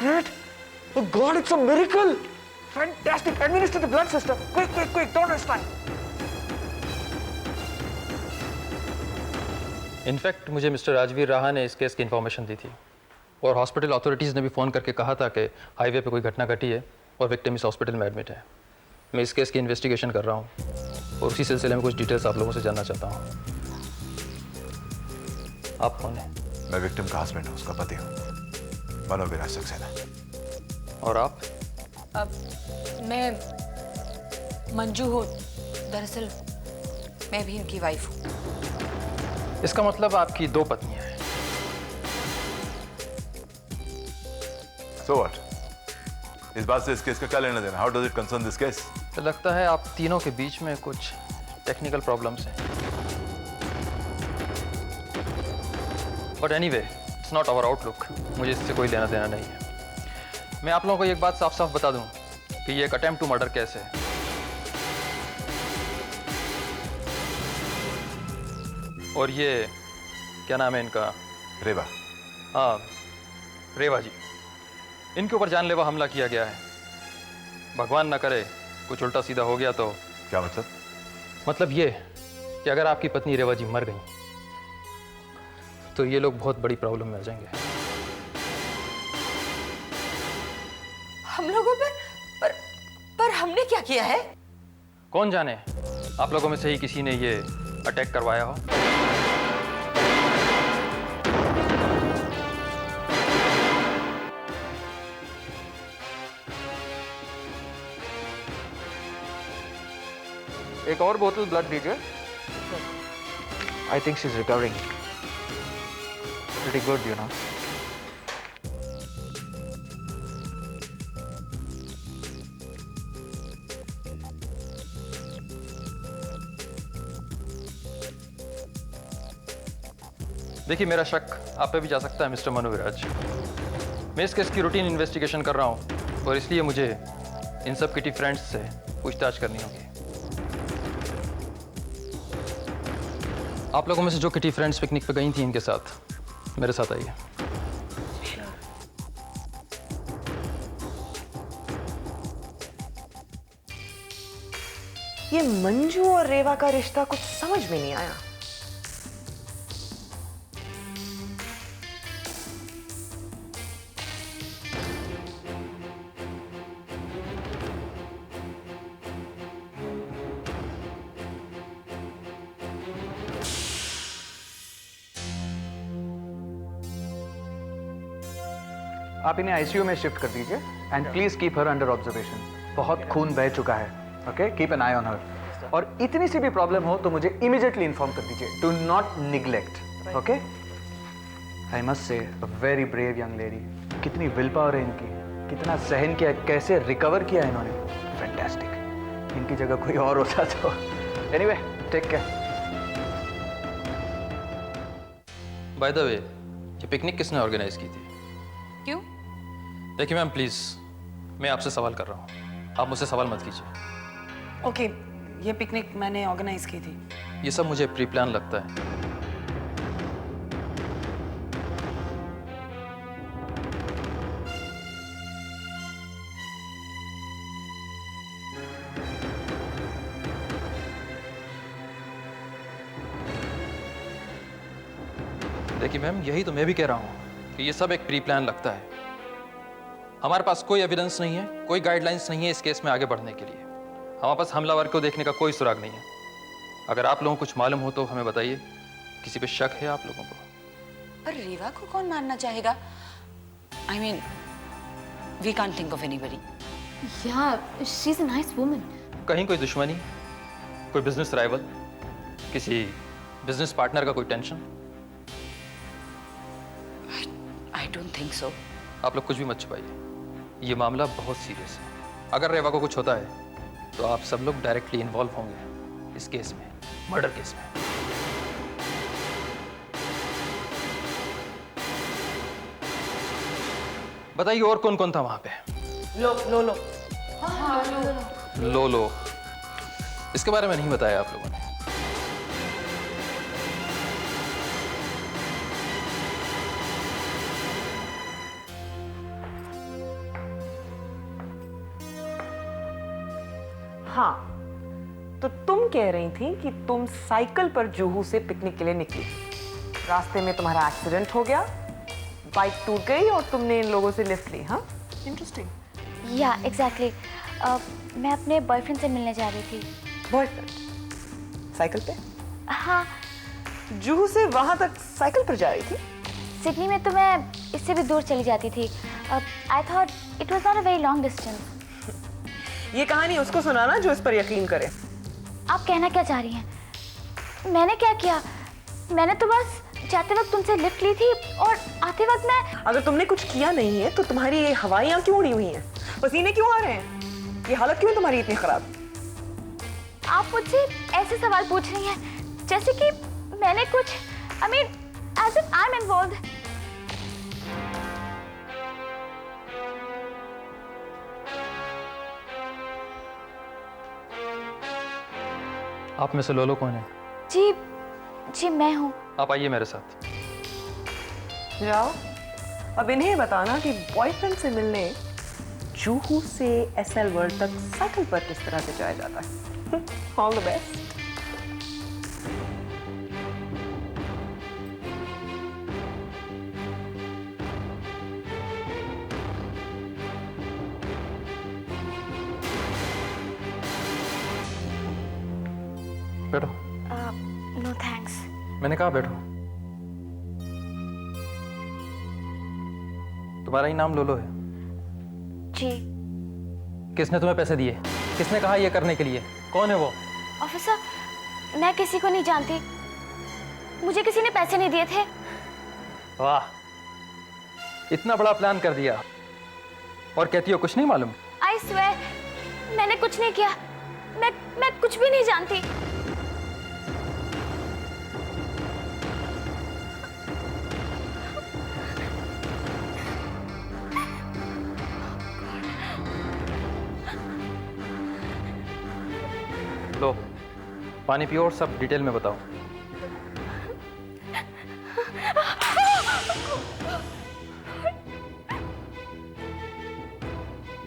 great. Oh God, it's a miracle. Fantastic. Administer the blood, sister. Quick, quick, quick. Don't waste time. In fact मुझे mister Rajveer राहा ने इस case की information दी थी और हॉस्पिटल अथॉरिटीज़ ने भी फ़ोन करके कहा था कि हाईवे पे कोई घटना घटी है और विक्टिम इस हॉस्पिटल में एडमिट है। मैं इस केस की इन्वेस्टिगेशन कर रहा हूँ और उसी सिलसिले में कुछ डिटेल्स आप लोगों से जानना चाहता हूँ। आप कौन हैं? मैं विक्टिम का हस्बैंड हूँ, उसका पति हूँ, मनोविराज सक्सेना। और आप? मैं मंजू हूँ, दरअसल मैं भी इनकी वाइफ हूँ। इसका मतलब आपकी दो पत्नियां हैं। So what? इस बात से इस केस का क्या लेना देना? How does it concern this case? तो लगता है आप तीनों के बीच में कुछ टेक्निकल प्रॉब्लम्स हैं। But anyway, it's not our outlook. मुझे इससे कोई लेना देना नहीं है। मैं आप लोगों को एक बात साफ साफ बता दूं कि ये एक अटेम्प्ट टू मर्डर केस है। और ये क्या नाम है इनका? रेवा। हाँ, रेवा जी। इनके ऊपर जानलेवा हमला किया गया है। भगवान ना करे कुछ उल्टा सीधा हो गया तो। क्या मतलब? मतलब ये कि अगर आपकी पत्नी रेवा जी मर गई तो ये लोग बहुत बड़ी प्रॉब्लम में आ जाएंगे। हम लोगों पर हमने क्या किया है? कौन जाने, आप लोगों में से ही किसी ने ये अटैक करवाया हो। एक और बोतल ब्लड दीजिए। I think she's recovering. Pretty good, you know. देखिए, मेरा शक आप पे भी जा सकता है मिस्टर मनोविराज। मैं इस केस की रूटीन इन्वेस्टिगेशन कर रहा हूँ और इसलिए मुझे इन सब किटी फ्रेंड्स से पूछताछ करनी होगी। आप लोगों में से जो किटी फ्रेंड्स पिकनिक पे गई थी इनके साथ मेरे साथ आइए। ये मंजू और रेवा का रिश्ता कुछ समझ में नहीं आया। आप इन्हें आईसीयू में शिफ्ट कर दीजिए and please keep her under observation. बहुत खून बह चुका है। Okay, keep an I on her. और इतनी सी भी प्रॉब्लम हो तो मुझे इमीडिएटली इन्फॉर्म कर दीजिए। Do not neglect. Okay? I must say a very brave young lady. कितनी विल पावर है इनकी, कितना सहन किया, कैसे रिकवर किया इन्होंने। फैंटास्टिक। इनकी जगह कोई और होता तो। Anyway, take care. By the way, ये पिकनिक किसने ऑर्गेनाइज की थी? क्यों? देखिए मैम, प्लीज, मैं आपसे सवाल कर रहा हूँ, आप मुझसे सवाल मत कीजिए। ओके, ये पिकनिक मैंने ऑर्गेनाइज की थी। ये सब मुझे प्री प्लान लगता है। देखिए मैम, यही तो मैं भी कह रहा हूँ कि ये सब एक प्री प्लान लगता है। हमारे पास कोई एविडेंस नहीं है, कोई गाइडलाइंस नहीं है इस केस में आगे बढ़ने के लिए। हमारे पास हमलावर को देखने का कोई सुराग नहीं है। अगर आप लोगों को कुछ मालूम हो तो हमें बताइए। किसी पे शक है आप लोगों को? पर रेवा को कौन मानना चाहेगा? I mean, we can't think of anybody. Yeah, she's a nice woman. कहीं कोई दुश्मनी, कोई बिजनेस राइवल, किसी बिजनेस पार्टनर का कोई tension? I don't think so. आप लोग कुछ भी मत छुपाइए। ये मामला बहुत सीरियस है। अगर रेवा को कुछ होता है तो आप सब लोग डायरेक्टली इन्वॉल्व होंगे इस केस में, मर्डर केस में। बताइए और कौन कौन था वहां पे? लो। लो, इसके बारे में नहीं बताया आप लोगों ने। हाँ, तो तुम कह रही थी कि तुम साइकिल पर जुहू से पिकनिक के लिए निकली। रास्ते में तुम्हारा एक्सीडेंट हो गया, बाइक टूट गई और तुमने इन लोगों से लिफ्ट ली। हाँ, इंटरेस्टिंग। Yeah, exactly. मैं अपने बॉयफ्रेंड से मिलने जा रही थी। बॉयफ्रेंड? साइकिल पे? हाँ, जुहू से वहां तक साइकिल पर जा रही थी? सिडनी में तो मैं इससे भी दूर चली जाती थी। I thought it was not a very long distance. ये कहानी उसको सुनाना जो इस पर यकीन करे। आप कहना क्या चाह रही हैं? मैंने क्या किया? मैंने तो बस जाते वक्त तुमसे लिफ्ट ली थी और आते वक्त मैं... अगर तुमने कुछ किया नहीं है तो तुम्हारी ये हवाइयाँ क्यों उड़ी हुई हैं? पसीने क्यों आ रहे हैं? ये हालत क्यों है तुम्हारी इतनी खराब? आप मुझसे ऐसे सवाल पूछ रही हैं जैसे कि मैंने कुछ... I mean, as if I'm involved. आप में से लोलो कौन है? जी मैं हूँ। आप आइए मेरे साथ। जाओ, अब इन्हें बताना कि बॉयफ्रेंड से मिलने जुहू से एसएल वर्ल्ड तक साइकिल पर किस तरह से जाया जाता है। All the best. बैठो। No thanks. मैंने कहा बैठो। तुम्हारा ही नाम लोलो है? जी। किसने तुम्हें पैसे दिए? किसने कहा ये करने के लिए? कौन है वो? ऑफिसर, मैं किसी को नहीं जानती। मुझे किसी ने पैसे नहीं दिए थे। वाह, इतना बड़ा प्लान कर दिया और कहती हो कुछ नहीं मालूम? आई स्वेयर, मैंने कुछ नहीं किया। मैं कुछ भी नहीं जानती। लो, पानी पियो और सब डिटेल में बताओ।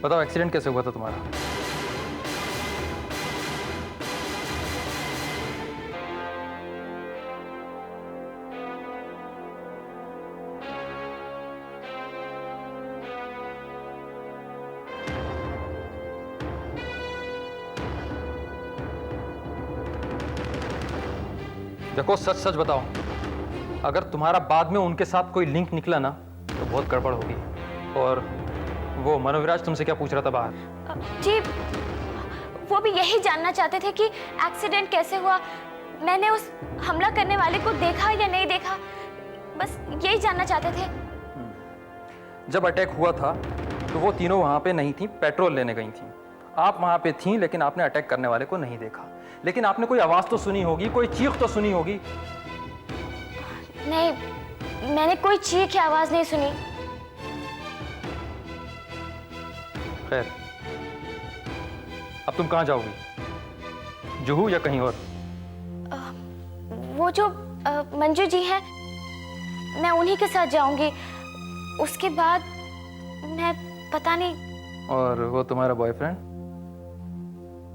बताओ, एक्सीडेंट कैसे हुआ था तुम्हारा? देखो, सच सच बताओ। अगर तुम्हारा बाद में उनके साथ कोई लिंक निकला ना तो बहुत गड़बड़ होगी। और वो मनोविराज तुमसे क्या पूछ रहा था बाहर? जी, वो भी यही जानना चाहते थे कि एक्सीडेंट कैसे हुआ, मैंने उस हमला करने वाले को देखा या नहीं देखा, बस यही जानना चाहते थे। जब अटैक हुआ था तो वो तीनों वहां पे नहीं थी, पेट्रोल लेने गई थी। आप वहां पे थी लेकिन आपने अटैक करने वाले को नहीं देखा। लेकिन आपने कोई आवाज तो सुनी होगी, कोई चीख तो सुनी होगी। नहीं, मैंने कोई चीख की आवाज नहीं सुनी। खैर, अब तुम कहाँ जाओगी? जुहू या कहीं और? वो जो मंजू जी हैं, मैं उन्हीं के साथ जाऊंगी। उसके बाद मैं पता नहीं। और वो तुम्हारा बॉयफ्रेंड?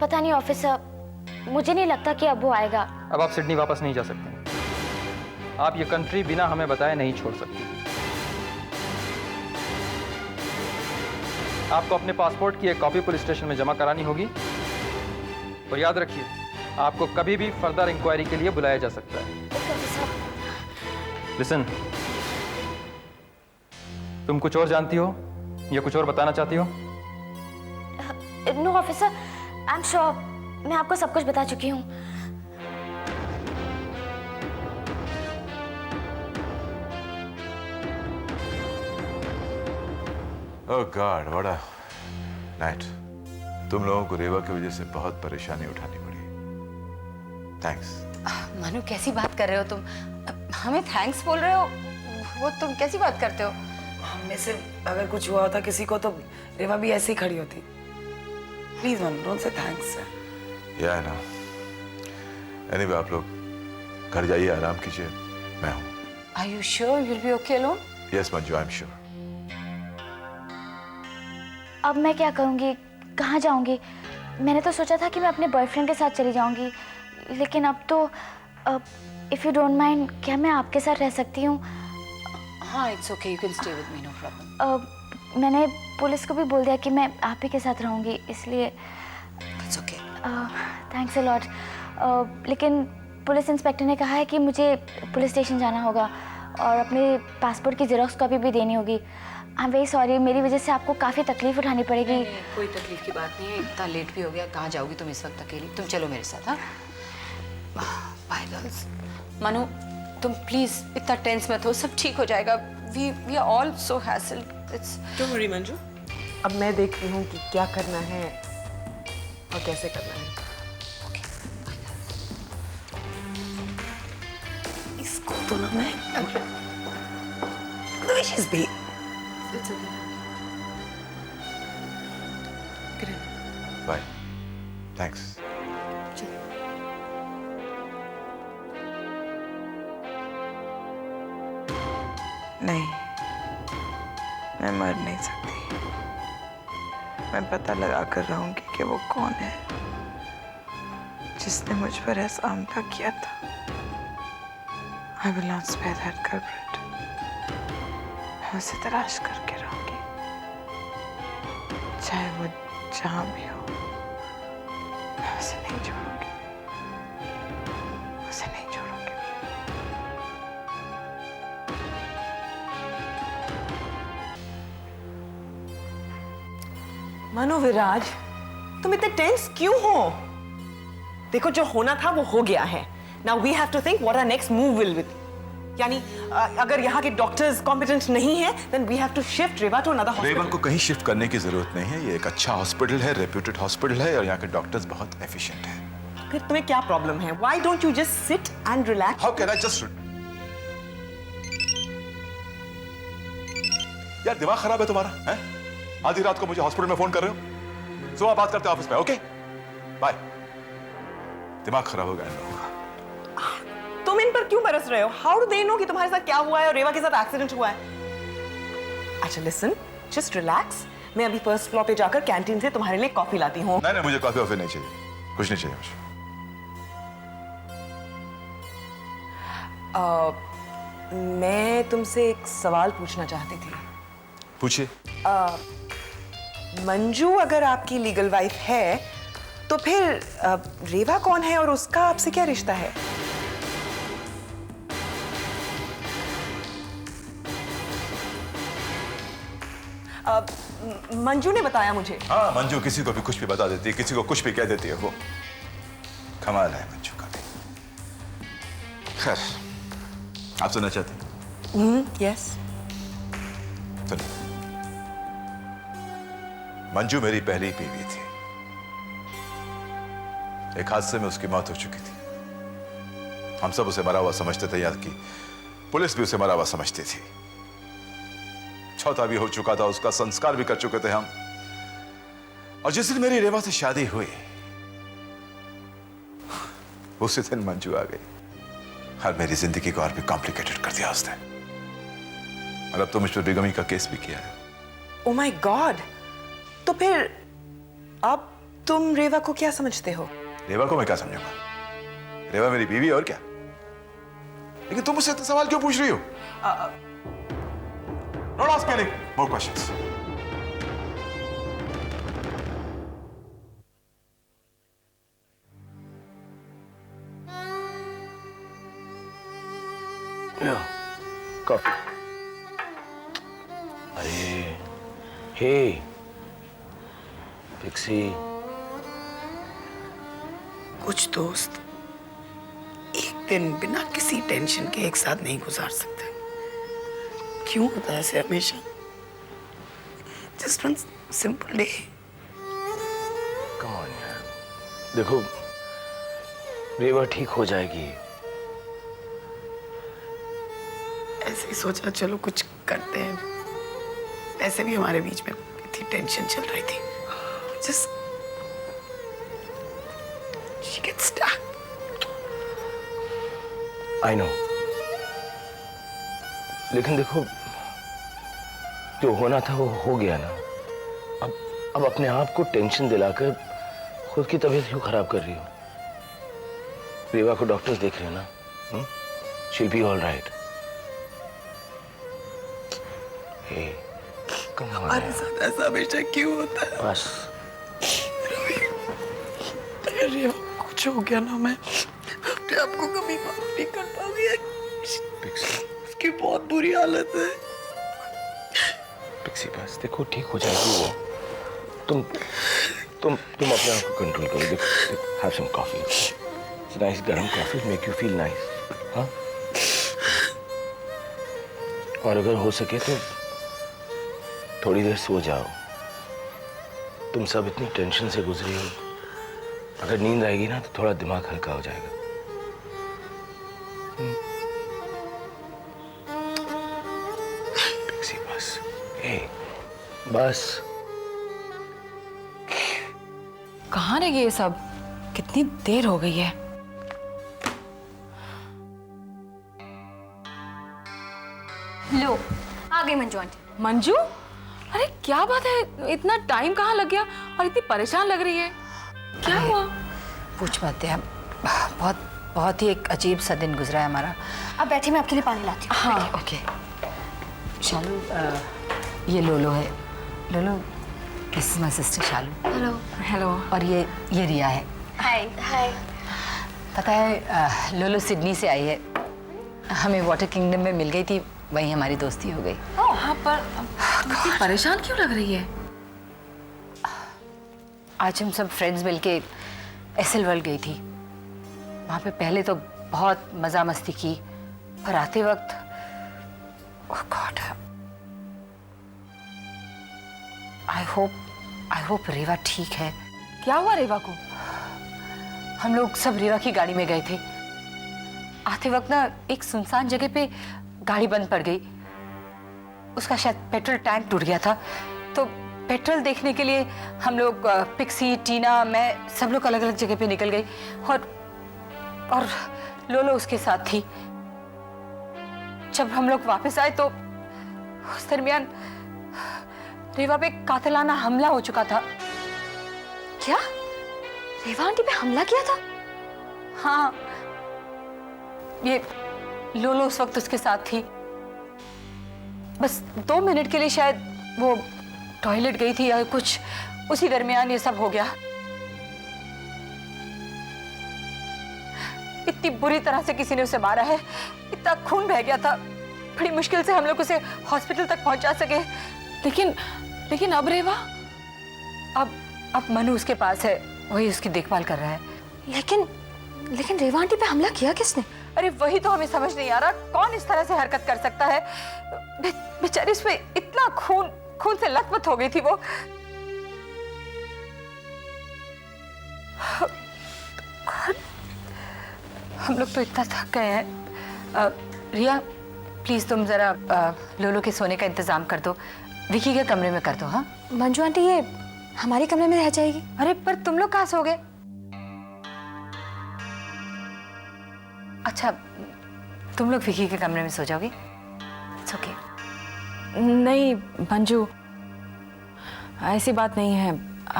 पता नहीं ऑफिसर, मुझे नहीं लगता कि अब वो आएगा। अब आप सिडनी वापस नहीं जा सकते। आप ये कंट्री बिना हमें बताए नहीं छोड़ सकती। आपको अपने पासपोर्ट की एक कॉपी पुलिस स्टेशन में जमा करानी होगी। और याद रखिए, आपको कभी भी फर्दर इंक्वायरी के लिए बुलाया जा सकता है। Okay officer. लिसन, तुम कुछ और जानती हो या कुछ और बताना चाहती हो? No officer, I am sure, मैं आपको सब कुछ बता चुकी हूँ। Oh God, what a night. तुम लोगों को रेवा की वजह से बहुत परेशानी उठानी पड़ी। थैंक्स। मनु, कैसी बात कर रहे हो तुम? हमें थैंक्स बोल रहे हो? वो तुम कैसी बात करते हो? हम में से अगर कुछ हुआ होता किसी को तो रेवा भी ऐसी खड़ी होती। Please Manu, don't say thanks. या ना, एनीवे आप लोग घर जाइए, आराम कीजिए, मैं हूँ। Are you sure you'll be okay alone? Yes Manju, I am sure. अब मैं क्या करूँगी, कहाँ जाऊँगी? मैंने तो सोचा था कि मैं अपने बॉयफ्रेंड के साथ चली जाऊंगी, लेकिन अब तो इफ़ यू डोंट माइंड, क्या मैं आपके साथ रह सकती हूँ? हाँ, it's okay, you can stay with me, no problem. मैंने पुलिस को भी बोल दिया कि मैं आप ही के साथ रहूंगी, इसलिए it's okay. Thanks a lot. लेकिन पुलिस इंस्पेक्टर ने कहा है कि मुझे पुलिस स्टेशन जाना होगा और अपने पासपोर्ट की जेरॉक्स कॉपी भी देनी होगी। आई एम वेरी सॉरी, मेरी वजह से आपको काफ़ी तकलीफ उठानी पड़ेगी। कोई तकलीफ की बात नहीं है, इतना लेट भी हो गया, कहाँ जाओगी तुम इस वक्त अकेली? तुम चलो मेरे साथ। हाँ, बाय गर्ल्स। मनु, तुम प्लीज इतना टेंस मत हो, सब ठीक हो जाएगा। We are all so hassled. It's don't worry Manju, अब मैं देखती हूँ कि क्या करना है और कैसे करना है। इसको तो ना मैं the way she's being. It's okay. Bye, thanks. नहीं, मैं मर नहीं सकती। मैं पता लगा कर रहूंगी कि वो कौन है जिसने मुझ पर ऐसा हमला किया था। I will not spare that culprit. मैं उसे तलाश करके रहूंगी, चाहे वो जहां भी हो। मैं उसे नहीं छोड़ूंगी, उसे नहीं छोड़ूंगी। मनु विराज, तुम इतने टेंस क्यों हो? देखो, जो होना था वो हो गया है। Now we have to think what our next move will be. यानी अगर यहाँ के डॉक्टर्स कॉम्पिटेंट नहीं है, then we have to shift Reva to another hospital. Reva को कहीं शिफ्ट करने की जरूरत नहीं है। ये एक अच्छा हॉस्पिटल है, रेप्यूटेड हॉस्पिटल है और यहाँ के डॉक्टर्स बहुत एफिशिएंट हैं। फिर तुम्हें क्या प्रॉब्लम है? Why don't you just sit and relax? How can I just? यार दिमाग खराब है तुम्हारा, हैं? आधी रात को मुझे हॉस्पिटल में फोन कर रहे हो। सुबह बात करते हैं ऑफिस में, ओके? बाय। दिमाग खराब हो गया इन लोगों का। तुम इन पर क्यों बरस रहे हो? हाउ डू दे नो कि तुम्हारे साथ क्या हुआ है और रेवा के साथ एक्सीडेंट हुआ है? अच्छा लिसन, जस्ट रिलैक्स। मैं अभी फर्स्ट फ्लोर पे जाकर कैंटीन से तुम्हारे लिए कॉफी लाती हूँ। नहीं, मुझे कॉफी वॉफी नहीं चाहिए, कुछ नहीं चाहिए मुझे। मैं तुमसे एक सवाल पूछना चाहती थी। पूछिए। मंजू अगर आपकी लीगल वाइफ है, तो फिर रेवा कौन है और उसका आपसे क्या रिश्ता है? मंजू ने बताया मुझे। हाँ, मंजू किसी को भी कुछ भी बता देती है, किसी को कुछ भी कह देती है। वो कमाल है मंजू का भी। खैर, आप सुनना चाहते हैं? यस। सुनिए, मंजू मेरी पहली बीवी थी। एक हादसे में उसकी मौत हो चुकी थी। हम सब उसे मरा हुआ समझते थे, याद की पुलिस भी उसे मरा हुआ समझती थी। चौथा भी हो चुका था, उसका संस्कार भी कर चुके थे हम। और जिस दिन मेरी रेवा से शादी हुई, उसी दिन मंजू आ गई और मेरी जिंदगी को और भी कॉम्प्लिकेटेड कर दिया उसने। और अब तो मुझ पर बेगमी का केस भी किया है। Oh my God! तो फिर अब तुम रेवा को क्या समझते हो? रेवा को मैं क्या समझूंगा? रेवा मेरी बीवी और क्या। लेकिन तुम मुझसे इतने सवाल क्यों पूछ रही हो? Don't ask me any more questions. Low, coffee. अरे, हे, पिक्सी। कुछ दोस्त एक दिन बिना किसी टेंशन के एक साथ नहीं गुजार सकते। क्यों होता है ऐसे हमेशा? Just one simple day. Come on यार, देखो रेवा ठीक हो जाएगी। ऐसे ही सोचा चलो कुछ करते हैं। ऐसे भी हमारे बीच में इतनी टेंशन चल रही थी। Just she gets stuck. I know. लेकिन देखो, जो होना था वो हो गया ना। अब अपने आप को टेंशन दिलाकर खुद की तबीयत क्यों खराब कर रही हो? रेवा को डॉक्टर्स देख रहे हैं ना? She'll be all right. Hey, come on. हमारे साथ ऐसा हमेशा क्यों होता है? बस अगर रेवा को कुछ हो गया ना, मैं अपने आप को कभी माफ नहीं कर पाऊंगी। पिक्सी, उसकी बहुत बुरी हालत है। पिक्सी बस देखो ठीक हो जाएगी वो। तुम अपने आप को कंट्रोल करो। देखो, have some coffee. It's nice गरम coffee make you feel nice. हाँ? और अगर हो सके तो थोड़ी देर सो जाओ। तुम सब इतनी टेंशन से गुजरी हो, अगर नींद आएगी ना तो थोड़ा दिमाग हल्का हो जाएगा। पिक्सी बस, बस। कहाँ रह गए ये सब? कितनी देर हो गई है। लो आ गई मंजू आंटी। मंजू, अरे क्या बात है, इतना टाइम कहाँ लग गया और इतनी परेशान लग रही है? क्या हुआ? पूछ मत यार, बहुत ही एक अजीब सा दिन गुजरा है हमारा। अब बैठे, मैं आपके लिए पानी लाती हूँ। हाँ ओके। शालू, ये लोलो है। लोलो, this is my sister Shalu. Hello. Hello. और ये रिया है। हाय हाय। पता है लोलो सिडनी से आई है, हमें वाटर किंगडम में मिल गई थी, वहीं हमारी दोस्ती हो गई। हाँ, पर इतनी परेशान क्यों लग रही है? आज हम सब फ्रेंड्स मिलके एसएल वर्ल्ड गई थी। वहाँ पे पहले तो बहुत मज़ा मस्ती की, पर आते वक्त ओह गॉड, आई होप रेवा ठीक है। क्या हुआ रेवा को? हम लोग सब रेवा की गाड़ी में गए थे। आते वक्त ना एक सुनसान जगह पे गाड़ी बंद पड़ गई। उसका शायद पेट्रोल टैंक टूट गया था, तो पेट्रोल देखने के लिए हम लोग पिक्सी, टीना, मैं सब लोग अलग अलग जगह पे निकल गई और लोलो उसके साथ थी। जब हम लोग वापस आए तो उस दरमियान रेवा पे कातिलाना हमला हो चुका था। क्या? रेवा आंटी पे हमला किया था? हाँ, ये लोलो उस वक्त उसके साथ थी। बस 2 मिनट के लिए शायद वो टॉयलेट गई थी या कुछ, उसी दरमियान ये सब हो गया। इतनी बुरी तरह से किसी ने उसे मारा है, इतना खून बह गया था। बड़ी मुश्किल से हम लोग उसे हॉस्पिटल तक पहुंचा सके। लेकिन अब रेवा? अब मनु उसके पास है, वही उसकी देखभाल कर रहा है। लेकिन रेवा आंटी पे हमला किया किसने? अरे वही तो हमें समझ नहीं आ रहा, कौन इस तरह से हरकत कर सकता है? बेचारी उसमें इतना खून से लथपथ हो गई थी वो। हम लोग तो इतना थक गए हैं। रिया, प्लीज तुम जरा लोलो के सोने का इंतजाम कर दो, विकी के कमरे में कर दो। हाँ मंजू आंटी ये हमारे कमरे में रह जाएगी? अरे पर तुम लोग कहाँ सोगे? अच्छा, तुम लोग विकी के कमरे में सो जाओगे? It's okay. नहीं मंजू, ऐसी बात नहीं है।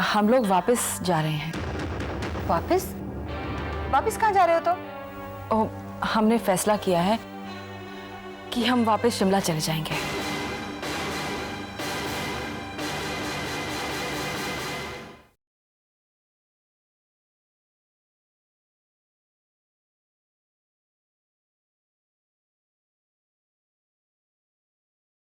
हम लोग वापस जा रहे हैं। वापस कहाँ जा रहे हो? तो हमने फैसला किया है कि हम वापस शिमला चले जाएंगे।